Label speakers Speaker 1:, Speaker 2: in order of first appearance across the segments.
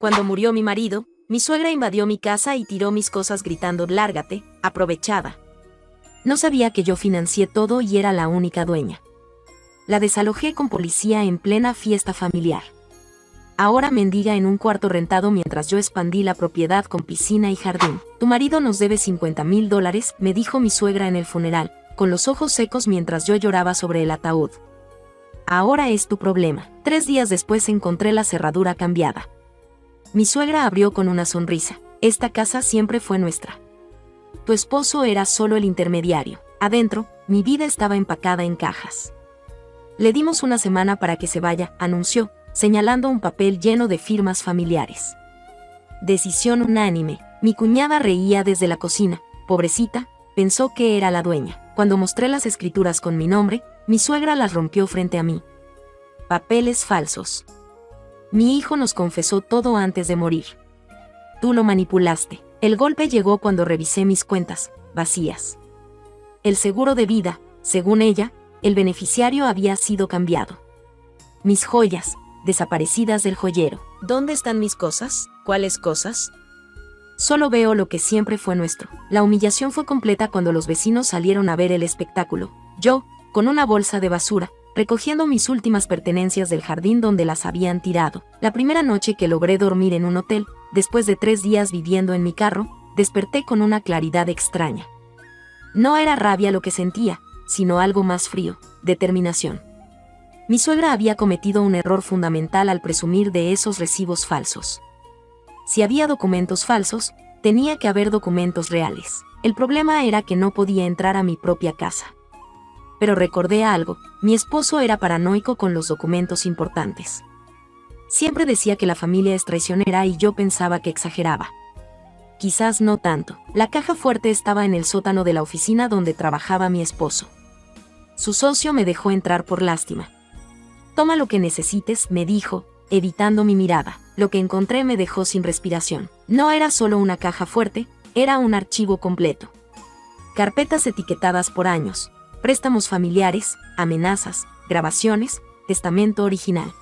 Speaker 1: Cuando murió mi marido, mi suegra invadió mi casa y tiró mis cosas gritando «Lárgate, aprovechada». No sabía que yo financié todo y era la única dueña. La desalojé con policía en plena fiesta familiar. Ahora mendiga en un cuarto rentado mientras yo expandí la propiedad con piscina y jardín. Tu marido nos debe $50,000, me dijo mi suegra en el funeral, con los ojos secos mientras yo lloraba sobre el ataúd. Ahora es tu problema. 3 días después encontré la cerradura cambiada. Mi suegra abrió con una sonrisa. Esta casa siempre fue nuestra. Tu esposo era solo el intermediario. Adentro, mi vida estaba empacada en cajas. Le dimos una semana para que se vaya, anunció, señalando un papel lleno de firmas familiares. Decisión unánime. Mi cuñada reía desde la cocina. Pobrecita, pensó que era la dueña. Cuando mostré las escrituras con mi nombre, mi suegra las rompió frente a mí. Papeles falsos. Mi hijo nos confesó todo antes de morir. Tú lo manipulaste. El golpe llegó cuando revisé mis cuentas, vacías. El seguro de vida, según ella, el beneficiario había sido cambiado. Mis joyas, desaparecidas del joyero.
Speaker 2: ¿Dónde están mis cosas? ¿Cuáles cosas?
Speaker 1: Solo veo lo que siempre fue nuestro. La humillación fue completa cuando los vecinos salieron a ver el espectáculo. Yo, con una bolsa de basura, recogiendo mis últimas pertenencias del jardín donde las habían tirado. La primera noche que logré dormir en un hotel, después de 3 días viviendo en mi carro, desperté con una claridad extraña. No era rabia lo que sentía, sino algo más frío, determinación. Mi suegra había cometido un error fundamental al presumir de esos recibos falsos. Si había documentos falsos, tenía que haber documentos reales. El problema era que no podía entrar a mi propia casa. Pero recordé algo, mi esposo era paranoico con los documentos importantes. Siempre decía que la familia es traicionera y yo pensaba que exageraba. Quizás no tanto. La caja fuerte estaba en el sótano de la oficina donde trabajaba mi esposo. Su socio me dejó entrar por lástima. Toma lo que necesites, me dijo, evitando mi mirada. Lo que encontré me dejó sin respiración. No era solo una caja fuerte, era un archivo completo. Carpetas etiquetadas por años, préstamos familiares, amenazas, grabaciones, testamento original.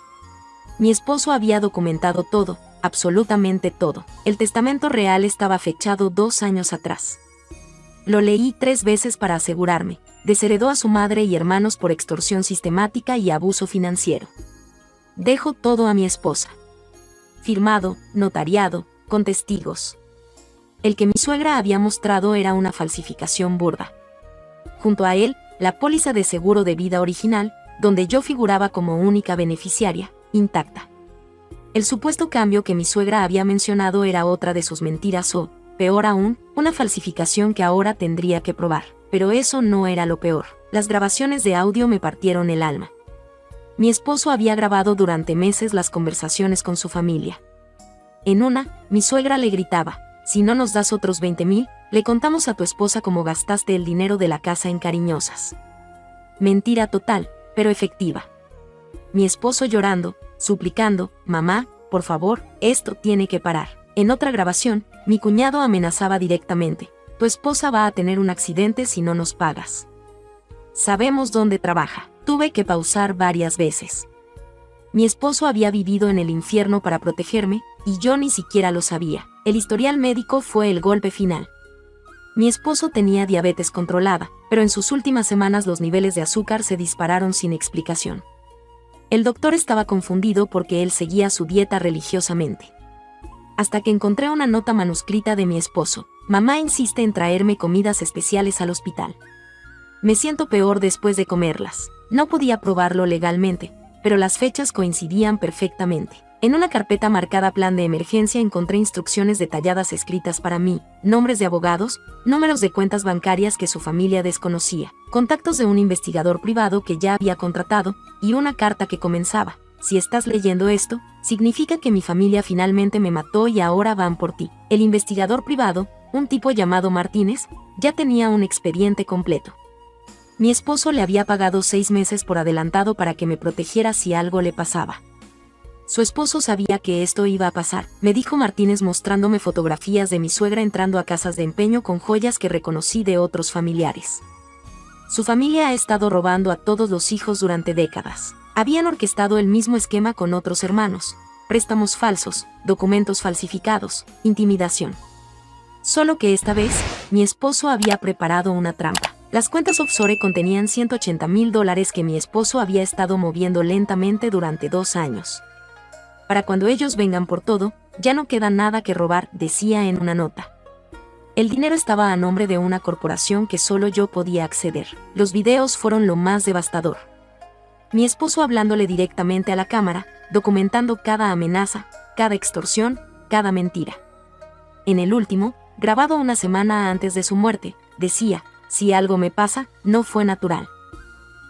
Speaker 1: Mi esposo había documentado todo, absolutamente todo. El testamento real estaba fechado 2 años atrás. Lo leí 3 veces para asegurarme. Desheredó a su madre y hermanos por extorsión sistemática y abuso financiero. Dejo todo a mi esposa. Firmado, notariado, con testigos. El que mi suegra había mostrado era una falsificación burda. Junto a él, la póliza de seguro de vida original, donde yo figuraba como única beneficiaria, intacta. El supuesto cambio que mi suegra había mencionado era otra de sus mentiras o, peor aún, una falsificación que ahora tendría que probar. Pero eso no era lo peor. Las grabaciones de audio me partieron el alma. Mi esposo había grabado durante meses las conversaciones con su familia. En una, mi suegra le gritaba, si no nos das otros 20,000, le contamos a tu esposa cómo gastaste el dinero de la casa en cariñosas. Mentira total, pero efectiva. Mi esposo llorando, suplicando, mamá, por favor, esto tiene que parar. En otra grabación, mi cuñado amenazaba directamente, tu esposa va a tener un accidente si no nos pagas. Sabemos dónde trabaja. Tuve que pausar varias veces. Mi esposo había vivido en el infierno para protegerme, y yo ni siquiera lo sabía. El historial médico fue el golpe final. Mi esposo tenía diabetes controlada, pero en sus últimas semanas los niveles de azúcar se dispararon sin explicación. El doctor estaba confundido porque él seguía su dieta religiosamente. Hasta que encontré una nota manuscrita de mi esposo. Mamá insiste en traerme comidas especiales al hospital. Me siento peor después de comerlas. No podía probarlo legalmente, pero las fechas coincidían perfectamente. En una carpeta marcada plan de emergencia encontré instrucciones detalladas escritas para mí, nombres de abogados, números de cuentas bancarias que su familia desconocía, contactos de un investigador privado que ya había contratado, y una carta que comenzaba, si estás leyendo esto, significa que mi familia finalmente me mató y ahora van por ti. El investigador privado, un tipo llamado Martínez, ya tenía un expediente completo. Mi esposo le había pagado 6 meses por adelantado para que me protegiera si algo le pasaba. Su esposo sabía que esto iba a pasar, me dijo Martínez mostrándome fotografías de mi suegra entrando a casas de empeño con joyas que reconocí de otros familiares. Su familia ha estado robando a todos los hijos durante décadas. Habían orquestado el mismo esquema con otros hermanos, préstamos falsos, documentos falsificados, intimidación. Solo que esta vez, mi esposo había preparado una trampa. Las cuentas offshore contenían $180,000 que mi esposo había estado moviendo lentamente durante 2 años. Para cuando ellos vengan por todo, ya no queda nada que robar, decía en una nota. El dinero estaba a nombre de una corporación que solo yo podía acceder. Los videos fueron lo más devastador. Mi esposo hablándole directamente a la cámara, documentando cada amenaza, cada extorsión, cada mentira. En el último, grabado una semana antes de su muerte, decía: si algo me pasa, no fue natural.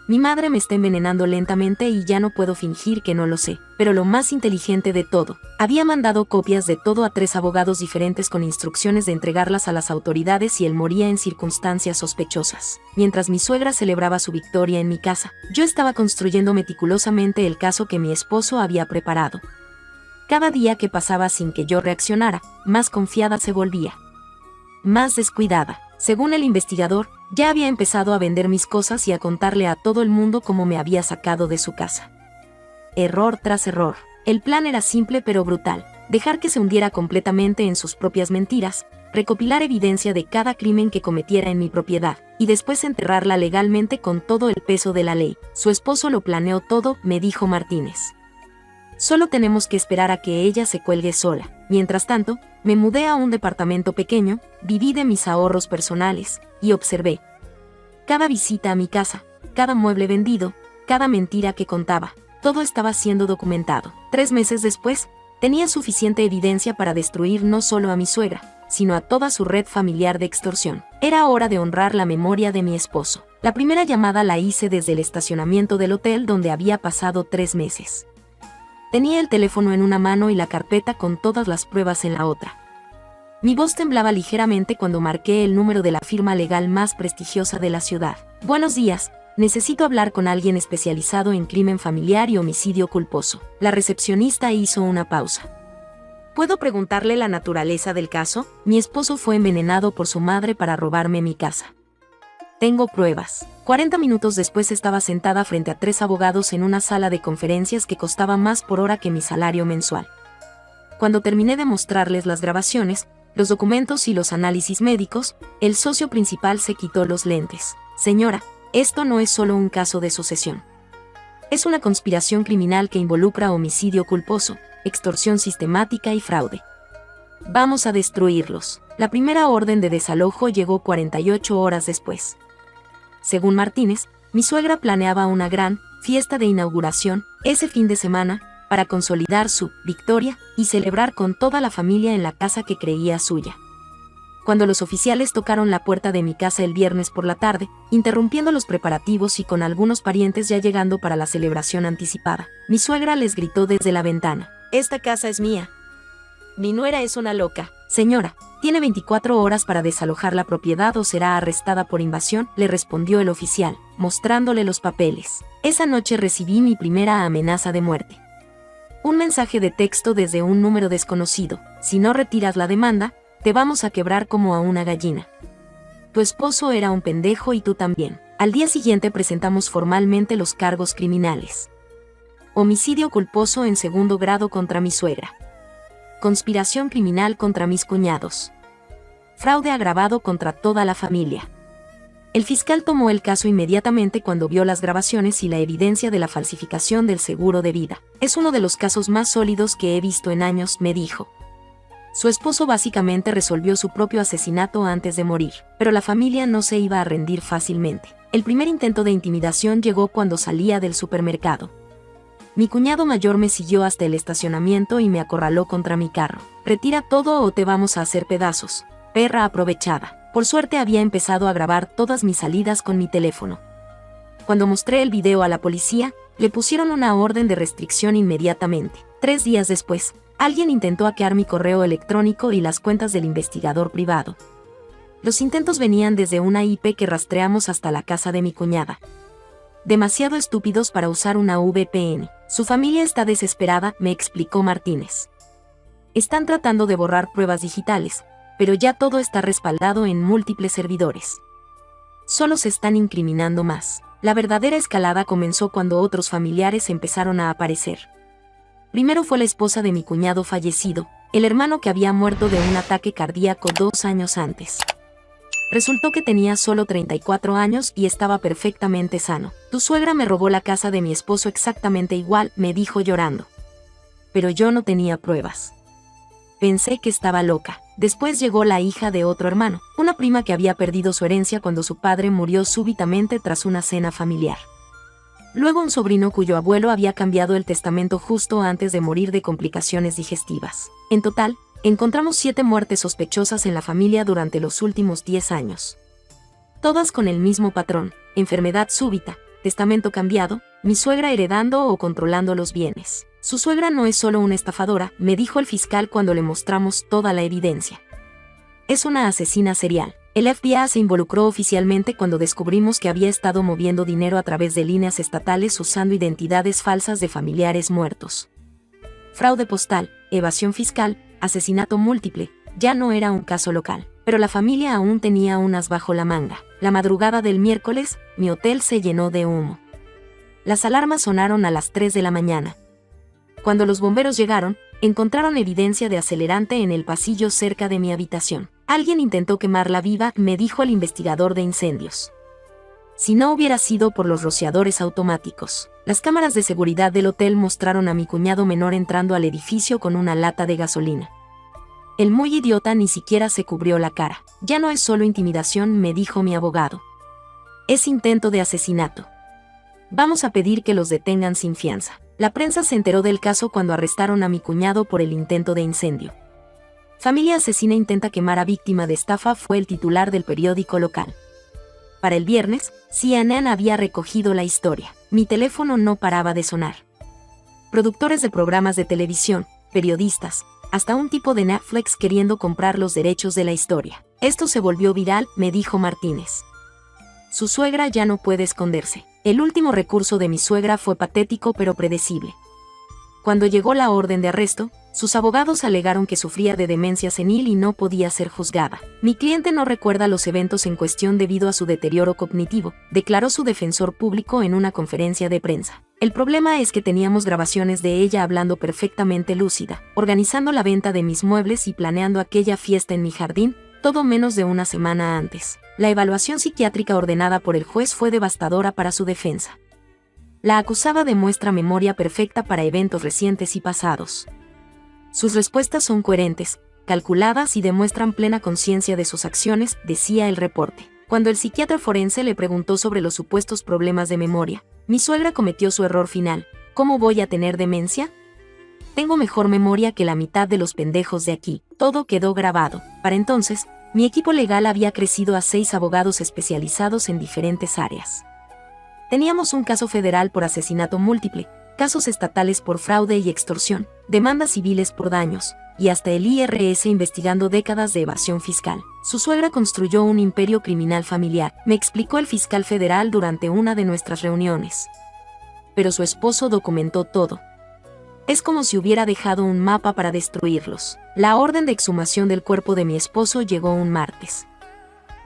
Speaker 1: Mi madre me está envenenando lentamente y ya no puedo fingir que no lo sé. Pero lo más inteligente de todo, había mandado copias de todo a 3 abogados diferentes con instrucciones de entregarlas a las autoridades si él moría en circunstancias sospechosas. Mientras mi suegra celebraba su victoria en mi casa, yo estaba construyendo meticulosamente el caso que mi esposo había preparado. Cada día que pasaba sin que yo reaccionara, más confiada se volvía. Más descuidada. Según el investigador, ya había empezado a vender mis cosas y a contarle a todo el mundo cómo me había sacado de su casa. Error tras error. El plan era simple pero brutal: dejar que se hundiera completamente en sus propias mentiras, recopilar evidencia de cada crimen que cometiera en mi propiedad, y después enterrarla legalmente con todo el peso de la ley. Su esposo lo planeó todo, me dijo Martínez. Solo tenemos que esperar a que ella se cuelgue sola. Mientras tanto, me mudé a un departamento pequeño, viví de mis ahorros personales, y observé cada visita a mi casa, cada mueble vendido, cada mentira que contaba. Todo estaba siendo documentado. 3 meses después, tenía suficiente evidencia para destruir no solo a mi suegra, sino a toda su red familiar de extorsión. Era hora de honrar la memoria de mi esposo. La primera llamada la hice desde el estacionamiento del hotel donde había pasado 3 meses. Tenía el teléfono en una mano y la carpeta con todas las pruebas en la otra. Mi voz temblaba ligeramente cuando marqué el número de la firma legal más prestigiosa de la ciudad. Buenos días, necesito hablar con alguien especializado en crimen familiar y homicidio culposo. La recepcionista hizo una pausa. ¿Puedo preguntarle la naturaleza del caso? Mi esposo fue envenenado por su madre para robarme mi casa. Tengo pruebas. 40 minutos después estaba sentada frente a 3 abogados en una sala de conferencias que costaba más por hora que mi salario mensual. Cuando terminé de mostrarles las grabaciones, los documentos y los análisis médicos, el socio principal se quitó los lentes. Señora, esto no es solo un caso de sucesión. Es una conspiración criminal que involucra homicidio culposo, extorsión sistemática y fraude. Vamos a destruirlos. La primera orden de desalojo llegó 48 horas después. Según Martínez, mi suegra planeaba una gran fiesta de inauguración ese fin de semana para consolidar su victoria y celebrar con toda la familia en la casa que creía suya. Cuando los oficiales tocaron la puerta de mi casa el viernes por la tarde, interrumpiendo los preparativos y con algunos parientes ya llegando para la celebración anticipada, mi suegra les gritó desde la ventana:
Speaker 2: Esta casa es mía. Mi nuera es una loca.
Speaker 1: Señora, tiene 24 horas para desalojar la propiedad o será arrestada por invasión, le respondió el oficial, mostrándole los papeles. Esa noche recibí mi primera amenaza de muerte. Un mensaje de texto desde un número desconocido: si no retiras la demanda, te vamos a quebrar como a una gallina. Tu esposo era un pendejo y tú también. Al día siguiente presentamos formalmente los cargos criminales. Homicidio culposo en 2º grado contra mi suegra. Conspiración criminal contra mis cuñados. Fraude agravado contra toda la familia. El fiscal tomó el caso inmediatamente cuando vio las grabaciones y la evidencia de la falsificación del seguro de vida. Es uno de los casos más sólidos que he visto en años, me dijo. Su esposo básicamente resolvió su propio asesinato antes de morir, pero la familia no se iba a rendir fácilmente. El primer intento de intimidación llegó cuando salía del supermercado. Mi cuñado mayor me siguió hasta el estacionamiento y me acorraló contra mi carro. Retira todo o te vamos a hacer pedazos, perra aprovechada. Por suerte había empezado a grabar todas mis salidas con mi teléfono. Cuando mostré el video a la policía, le pusieron una orden de restricción inmediatamente. 3 días después, alguien intentó hackear mi correo electrónico y las cuentas del investigador privado. Los intentos venían desde una IP que rastreamos hasta la casa de mi cuñada. Demasiado estúpidos para usar una VPN. Su familia está desesperada, me explicó Martínez. Están tratando de borrar pruebas digitales, pero ya todo está respaldado en múltiples servidores. Solo se están incriminando más. La verdadera escalada comenzó cuando otros familiares empezaron a aparecer. Primero fue la esposa de mi cuñado fallecido, el hermano que había muerto de un ataque cardíaco 2 años antes. Resultó que tenía solo 34 años y estaba perfectamente sano. Tu suegra me robó la casa de mi esposo exactamente igual, me dijo llorando. Pero yo no tenía pruebas. Pensé que estaba loca. Después llegó la hija de otro hermano, una prima que había perdido su herencia cuando su padre murió súbitamente tras una cena familiar. Luego un sobrino cuyo abuelo había cambiado el testamento justo antes de morir de complicaciones digestivas. En total, encontramos 7 muertes sospechosas en la familia durante los últimos 10 años. Todas con el mismo patrón: enfermedad súbita, testamento cambiado, mi suegra heredando o controlando los bienes. Su suegra no es solo una estafadora, me dijo el fiscal cuando le mostramos toda la evidencia. Es una asesina serial. El FBI se involucró oficialmente cuando descubrimos que había estado moviendo dinero a través de líneas estatales usando identidades falsas de familiares muertos. Fraude postal, evasión fiscal, asesinato múltiple, ya no era un caso local, pero la familia aún tenía unas bajo la manga. La madrugada del miércoles, mi hotel se llenó de humo. Las alarmas sonaron a las 3 de la mañana. Cuando los bomberos llegaron, encontraron evidencia de acelerante en el pasillo cerca de mi habitación. Alguien intentó quemarla viva, me dijo el investigador de incendios. Si no hubiera sido por los rociadores automáticos. Las cámaras de seguridad del hotel mostraron a mi cuñado menor entrando al edificio con una lata de gasolina. El muy idiota ni siquiera se cubrió la cara. Ya no es solo intimidación, me dijo mi abogado. Es intento de asesinato. Vamos a pedir que los detengan sin fianza. La prensa se enteró del caso cuando arrestaron a mi cuñado por el intento de incendio. Familia asesina intenta quemar a víctima de estafa, fue el titular del periódico local. Para el viernes, CNN había recogido la historia. Mi teléfono no paraba de sonar. Productores de programas de televisión, periodistas, hasta un tipo de Netflix queriendo comprar los derechos de la historia. Esto se volvió viral, me dijo Martínez. Su suegra ya no puede esconderse. El último recurso de mi suegra fue patético pero predecible. Cuando llegó la orden de arresto, sus abogados alegaron que sufría de demencia senil y no podía ser juzgada. Mi cliente no recuerda los eventos en cuestión debido a su deterioro cognitivo, declaró su defensor público en una conferencia de prensa. El problema es que teníamos grabaciones de ella hablando perfectamente lúcida, organizando la venta de mis muebles y planeando aquella fiesta en mi jardín, todo menos de una semana antes. La evaluación psiquiátrica ordenada por el juez fue devastadora para su defensa. La acusada demuestra memoria perfecta para eventos recientes y pasados. Sus respuestas son coherentes, calculadas y demuestran plena conciencia de sus acciones, decía el reporte. Cuando el psiquiatra forense le preguntó sobre los supuestos problemas de memoria, mi suegra cometió su error final: ¿cómo voy a tener demencia? Tengo mejor memoria que la mitad de los pendejos de aquí. Todo quedó grabado. Para entonces, mi equipo legal había crecido a 6 abogados especializados en diferentes áreas. Teníamos un caso federal por asesinato múltiple, casos estatales por fraude y extorsión, demandas civiles por daños, y hasta el IRS investigando décadas de evasión fiscal. Su suegra construyó un imperio criminal familiar, me explicó el fiscal federal durante una de nuestras reuniones. Pero su esposo documentó todo. Es como si hubiera dejado un mapa para destruirlos. La orden de exhumación del cuerpo de mi esposo llegó un martes.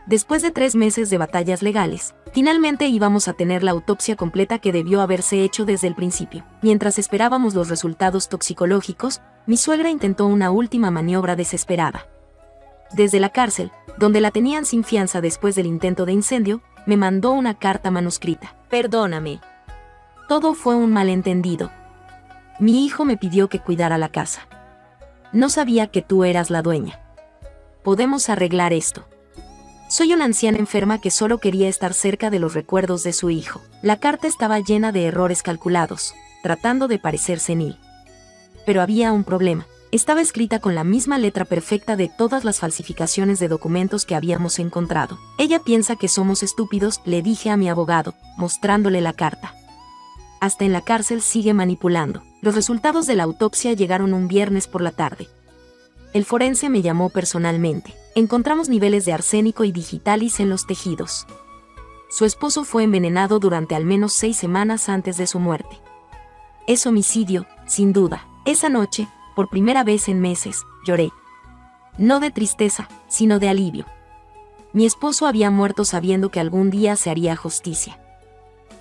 Speaker 1: Después de 3 meses de batallas legales, finalmente íbamos a tener la autopsia completa que debió haberse hecho desde el principio. Mientras esperábamos los resultados toxicológicos, mi suegra intentó una última maniobra desesperada. Desde la cárcel, donde la tenían sin fianza después del intento de incendio, me mandó una carta manuscrita.
Speaker 2: Perdóname.
Speaker 1: Todo fue un malentendido. Mi hijo me pidió que cuidara la casa. No sabía que tú eras la dueña. Podemos arreglar esto. Soy una anciana enferma que solo quería estar cerca de los recuerdos de su hijo. La carta estaba llena de errores calculados, tratando de parecer senil. Pero había un problema. Estaba escrita con la misma letra perfecta de todas las falsificaciones de documentos que habíamos encontrado. Ella piensa que somos estúpidos, le dije a mi abogado, mostrándole la carta. Hasta en la cárcel sigue manipulando. Los resultados de la autopsia llegaron un viernes por la tarde. El forense me llamó personalmente. Encontramos niveles de arsénico y digitalis en los tejidos. Su esposo fue envenenado durante al menos 6 semanas antes de su muerte. Es homicidio, sin duda. Esa noche, por primera vez en meses, lloré. No de tristeza, sino de alivio. Mi esposo había muerto sabiendo que algún día se haría justicia.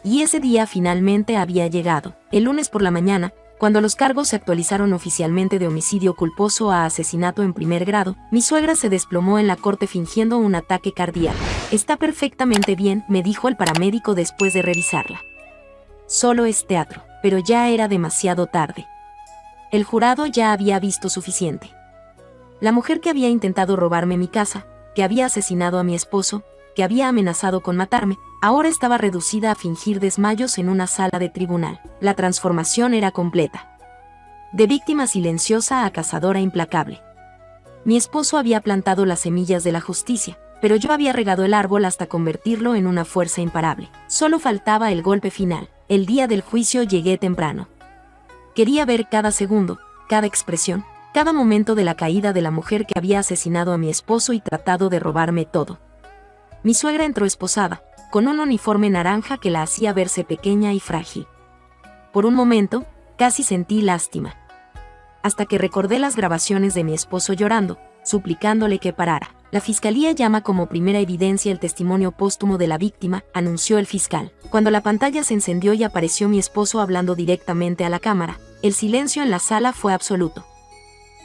Speaker 1: Y ese día finalmente había llegado. El lunes por la mañana, Cuando los cargos se actualizaron oficialmente de homicidio culposo a asesinato en primer grado, mi suegra se desplomó en la corte fingiendo un ataque cardíaco. «Está perfectamente bien», me dijo el paramédico después de revisarla. «Solo es teatro», pero ya era demasiado tarde. El jurado ya había visto suficiente. La mujer que había intentado robarme mi casa, que había asesinado a mi esposo, que había amenazado con matarme, ahora estaba reducida a fingir desmayos en una sala de tribunal. La transformación era completa. De víctima silenciosa a cazadora implacable. Mi esposo había plantado las semillas de la justicia, pero yo había regado el árbol hasta convertirlo en una fuerza imparable. Solo faltaba el golpe final. El día del juicio llegué temprano. Quería ver cada segundo, cada expresión, cada momento de la caída de la mujer que había asesinado a mi esposo y tratado de robarme todo. Mi suegra entró esposada, con un uniforme naranja que la hacía verse pequeña y frágil. Por un momento, casi sentí lástima. Hasta que recordé las grabaciones de mi esposo llorando, suplicándole que parara. La fiscalía llama como primera evidencia el testimonio póstumo de la víctima, anunció el fiscal. Cuando la pantalla se encendió y apareció mi esposo hablando directamente a la cámara, el silencio en la sala fue absoluto.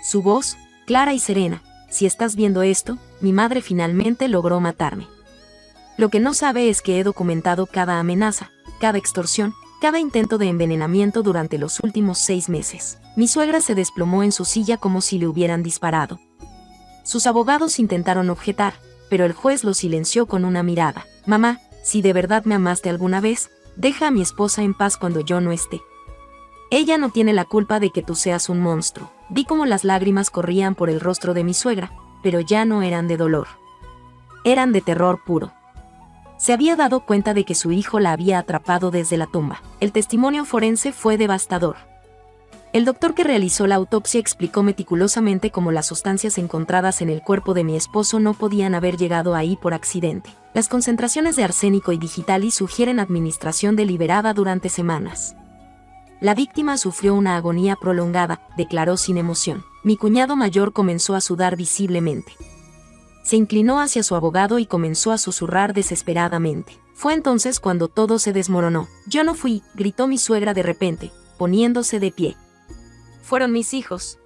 Speaker 1: Su voz, clara y serena: «Si estás viendo esto, mi madre finalmente logró matarme. Lo que no sabe es que he documentado cada amenaza, cada extorsión, cada intento de envenenamiento durante los últimos 6 meses». Mi suegra se desplomó en su silla como si le hubieran disparado. Sus abogados intentaron objetar, pero el juez lo silenció con una mirada. «Mamá, si de verdad me amaste alguna vez, deja a mi esposa en paz cuando yo no esté. Ella no tiene la culpa de que tú seas un monstruo». Vi cómo las lágrimas corrían por el rostro de mi suegra, pero ya no eran de dolor. Eran de terror puro. Se había dado cuenta de que su hijo la había atrapado desde la tumba. El testimonio forense fue devastador. El doctor que realizó la autopsia explicó meticulosamente cómo las sustancias encontradas en el cuerpo de mi esposo no podían haber llegado ahí por accidente. Las concentraciones de arsénico y digitalis sugieren administración deliberada durante semanas. La víctima sufrió una agonía prolongada, declaró sin emoción. Mi cuñado mayor comenzó a sudar visiblemente. Se inclinó hacia su abogado y comenzó a susurrar desesperadamente. Fue entonces cuando todo se desmoronó. «Yo no fui», gritó mi suegra de repente, poniéndose de pie. «Fueron mis hijos.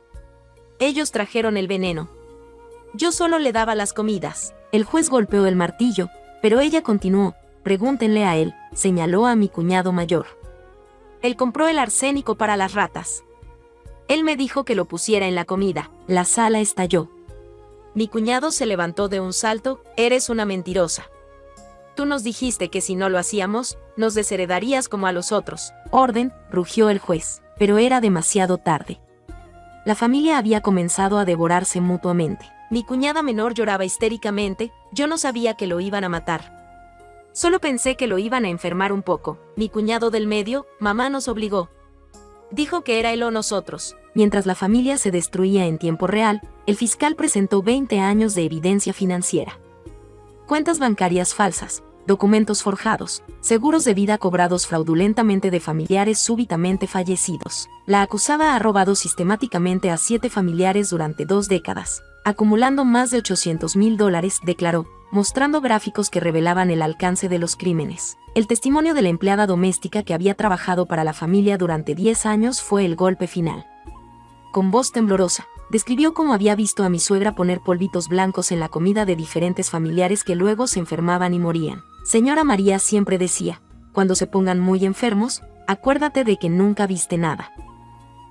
Speaker 1: Ellos trajeron el veneno. Yo solo le daba las comidas». El juez golpeó el martillo, pero ella continuó. «Pregúntenle a él», señaló a mi cuñado mayor. «Él compró el arsénico para las ratas. Él me dijo que lo pusiera en la comida». La sala estalló. Mi cuñado se levantó de un salto. «Eres una mentirosa. Tú nos dijiste que si no lo hacíamos, nos desheredarías como a los otros». «Orden», rugió el juez, pero era demasiado tarde. La familia había comenzado a devorarse mutuamente. Mi cuñada menor lloraba histéricamente. Yo no sabía que lo iban a matar. Solo pensé que lo iban a enfermar un poco. Mi cuñado del medio, mamá nos obligó. Dijo que era él o nosotros». Mientras la familia se destruía en tiempo real, el fiscal presentó 20 años de evidencia financiera. Cuentas bancarias falsas, documentos forjados, seguros de vida cobrados fraudulentamente de familiares súbitamente fallecidos. La acusada ha robado sistemáticamente a 7 familiares durante 2 décadas, acumulando más de $800,000, declaró, mostrando gráficos que revelaban el alcance de los crímenes. El testimonio de la empleada doméstica que había trabajado para la familia durante 10 años fue el golpe final. Con voz temblorosa, describió cómo había visto a mi suegra poner polvitos blancos en la comida de diferentes familiares que luego se enfermaban y morían. Señora María siempre decía: «Cuando se pongan muy enfermos, acuérdate de que nunca viste nada».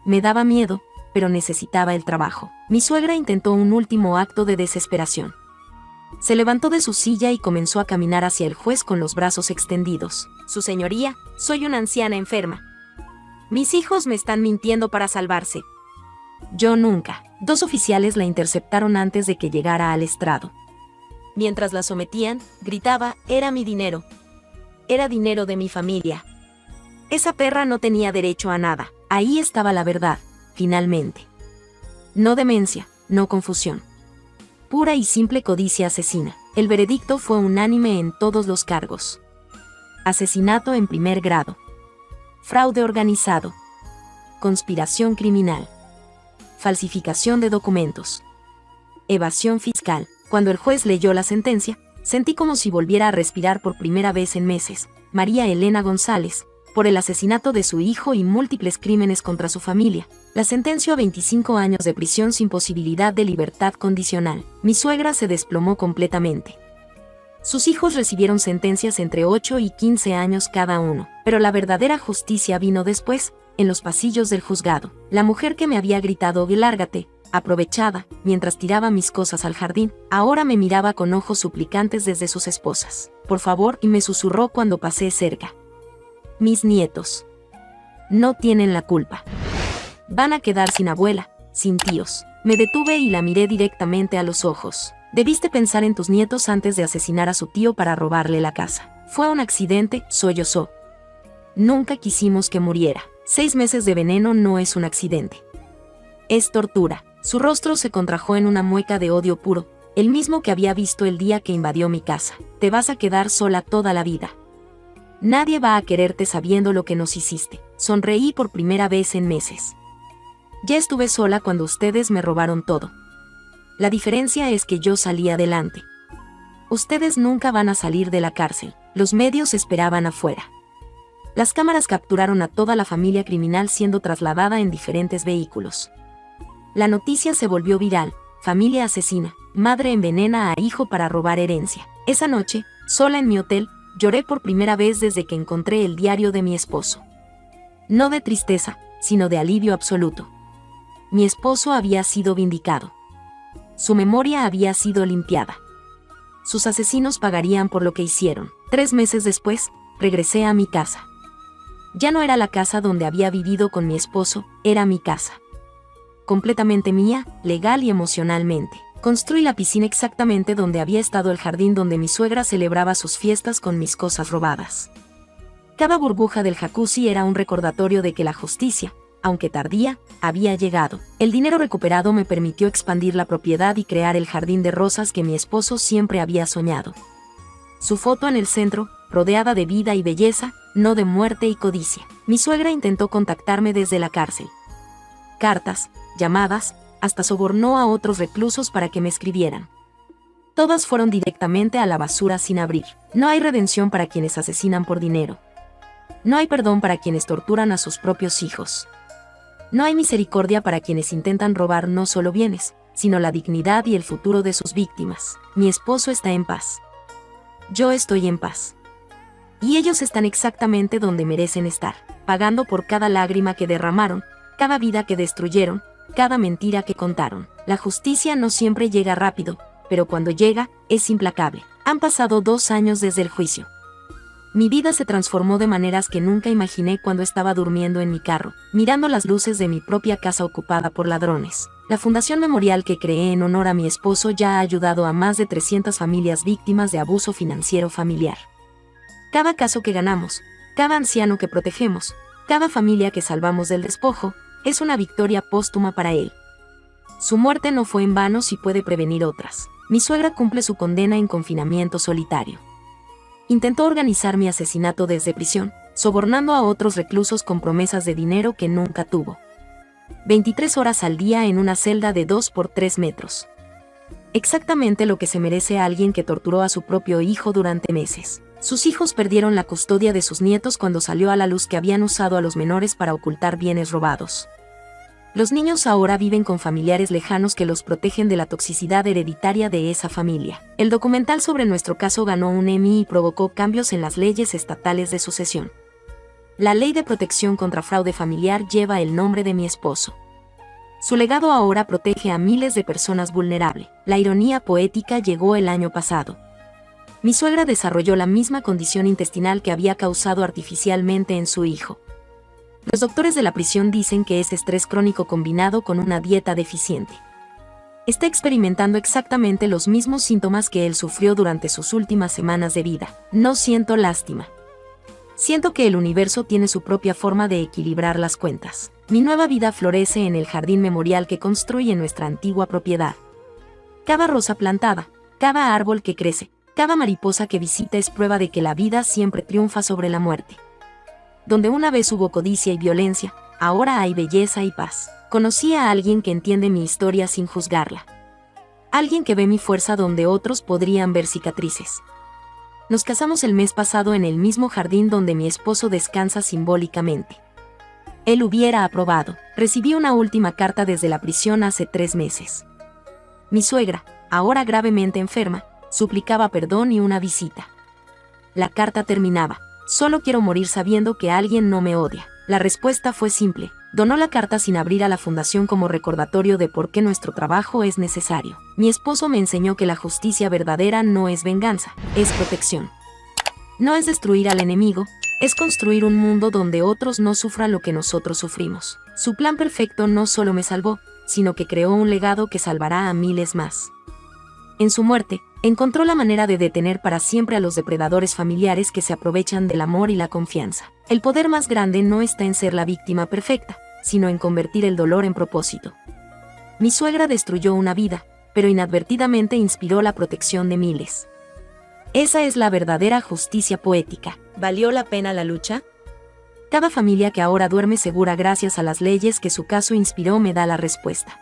Speaker 1: Me daba miedo, pero necesitaba el trabajo. Mi suegra intentó un último acto de desesperación. Se levantó de su silla y comenzó a caminar hacia el juez con los brazos extendidos. «Su señoría, soy una anciana enferma. Mis hijos me están mintiendo para salvarse». «Yo nunca». 2 oficiales la interceptaron antes de que llegara al estrado. Mientras la sometían, gritaba: «Era mi dinero. Era dinero de mi familia. Esa perra no tenía derecho a nada». Ahí estaba la verdad, finalmente. No demencia, no confusión. Pura y simple codicia asesina. El veredicto fue unánime en todos los cargos. Asesinato en primer grado. Fraude organizado. Conspiración criminal. Falsificación de documentos. Evasión fiscal. Cuando el juez leyó la sentencia, sentí como si volviera a respirar por primera vez en meses. María Elena González, por el asesinato de su hijo y múltiples crímenes contra su familia. La sentenció a 25 años de prisión sin posibilidad de libertad condicional. Mi suegra se desplomó completamente. Sus hijos recibieron sentencias entre 8 y 15 años cada uno, pero la verdadera justicia vino después, en los pasillos del juzgado. La mujer que me había gritado «lárgate», aprovechada, mientras tiraba mis cosas al jardín, ahora me miraba con ojos suplicantes desde sus esposas. «Por favor», y me susurró cuando pasé cerca. «Mis nietos no tienen la culpa. Van a quedar sin abuela, sin tíos». Me detuve y la miré directamente a los ojos. «Debiste pensar en tus nietos antes de asesinar a su tío para robarle la casa. Fue un accidente», sollozó. «Nunca quisimos que muriera. 6 meses de veneno no es un accidente. Es tortura». Su rostro se contrajo en una mueca de odio puro, el mismo que había visto el día que invadió mi casa. «Te vas a quedar sola toda la vida. Nadie va a quererte sabiendo lo que nos hiciste». Sonreí por primera vez en meses. Ya estuve sola cuando ustedes me robaron todo. La diferencia es que yo salí adelante. Ustedes nunca van a salir de la cárcel. Los medios esperaban afuera. Las cámaras capturaron a toda la familia criminal siendo trasladada en diferentes vehículos. La noticia se volvió viral: familia asesina, madre envenena a hijo para robar herencia. Esa noche, sola en mi hotel, lloré por primera vez desde que encontré el diario de mi esposo. No de tristeza, sino de alivio absoluto. Mi esposo había sido vindicado. Su memoria había sido limpiada. Sus asesinos pagarían por lo que hicieron. 3 meses después, regresé a mi casa. Ya no era la casa donde había vivido con mi esposo, era mi casa. Completamente mía, legal y emocionalmente. Construí la piscina exactamente donde había estado el jardín donde mi suegra celebraba sus fiestas con mis cosas robadas. Cada burbuja del jacuzzi era un recordatorio de que la justicia, aunque tardía, había llegado. El dinero recuperado me permitió expandir la propiedad y crear el jardín de rosas que mi esposo siempre había soñado. Su foto en el centro, rodeada de vida y belleza, no de muerte y codicia. Mi suegra intentó contactarme desde la cárcel. Cartas, llamadas, hasta sobornó a otros reclusos para que me escribieran. Todas fueron directamente a la basura sin abrir. No hay redención para quienes asesinan por dinero. No hay perdón para quienes torturan a sus propios hijos. No hay misericordia para quienes intentan robar no solo bienes, sino la dignidad y el futuro de sus víctimas. Mi esposo está en paz. Yo estoy en paz. Y ellos están exactamente donde merecen estar, pagando por cada lágrima que derramaron, cada vida que destruyeron, cada mentira que contaron. La justicia no siempre llega rápido, pero cuando llega, es implacable. Han pasado 2 años desde el juicio. Mi vida se transformó de maneras que nunca imaginé cuando estaba durmiendo en mi carro, mirando las luces de mi propia casa ocupada por ladrones. La fundación memorial que creé en honor a mi esposo ya ha ayudado a más de 300 familias víctimas de abuso financiero familiar. Cada caso que ganamos, cada anciano que protegemos, cada familia que salvamos del despojo, es una victoria póstuma para él. Su muerte no fue en vano si puede prevenir otras. Mi suegra cumple su condena en confinamiento solitario. Intentó organizar mi asesinato desde prisión, sobornando a otros reclusos con promesas de dinero que nunca tuvo. 23 horas al día en una celda de 2 por 3 metros. Exactamente lo que se merece a alguien que torturó a su propio hijo durante meses. Sus hijos perdieron la custodia de sus nietos cuando salió a la luz que habían usado a los menores para ocultar bienes robados. Los niños ahora viven con familiares lejanos que los protegen de la toxicidad hereditaria de esa familia. El documental sobre nuestro caso ganó un Emmy y provocó cambios en las leyes estatales de sucesión. La Ley de Protección contra Fraude Familiar lleva el nombre de mi esposo. Su legado ahora protege a miles de personas vulnerables. La ironía poética llegó el año pasado. Mi suegra desarrolló la misma condición intestinal que había causado artificialmente en su hijo. Los doctores de la prisión dicen que es estrés crónico combinado con una dieta deficiente. Está experimentando exactamente los mismos síntomas que él sufrió durante sus últimas semanas de vida. No siento lástima. Siento que el universo tiene su propia forma de equilibrar las cuentas. Mi nueva vida florece en el jardín memorial que construye nuestra antigua propiedad. Cada rosa plantada, cada árbol que crece, cada mariposa que visita es prueba de que la vida siempre triunfa sobre la muerte. Donde una vez hubo codicia y violencia, ahora hay belleza y paz. Conocí a alguien que entiende mi historia sin juzgarla. Alguien que ve mi fuerza donde otros podrían ver cicatrices. Nos casamos el mes pasado en el mismo jardín donde mi esposo descansa simbólicamente. Él hubiera aprobado. Recibí una última carta desde la prisión hace 3 meses. Mi suegra, ahora gravemente enferma, suplicaba perdón y una visita. La carta terminaba: solo quiero morir sabiendo que alguien no me odia. La respuesta fue simple. Donó la carta sin abrir a la fundación como recordatorio de por qué nuestro trabajo es necesario. Mi esposo me enseñó que la justicia verdadera no es venganza, es protección. No es destruir al enemigo, es construir un mundo donde otros no sufran lo que nosotros sufrimos. Su plan perfecto no solo me salvó, sino que creó un legado que salvará a miles más. En su muerte, encontró la manera de detener para siempre a los depredadores familiares que se aprovechan del amor y la confianza. El poder más grande no está en ser la víctima perfecta, sino en convertir el dolor en propósito. Mi suegra destruyó una vida, pero inadvertidamente inspiró la protección de miles. Esa es la verdadera justicia poética.
Speaker 2: ¿Valió la pena la lucha?
Speaker 1: Cada familia que ahora duerme segura gracias a las leyes que su caso inspiró me da la respuesta.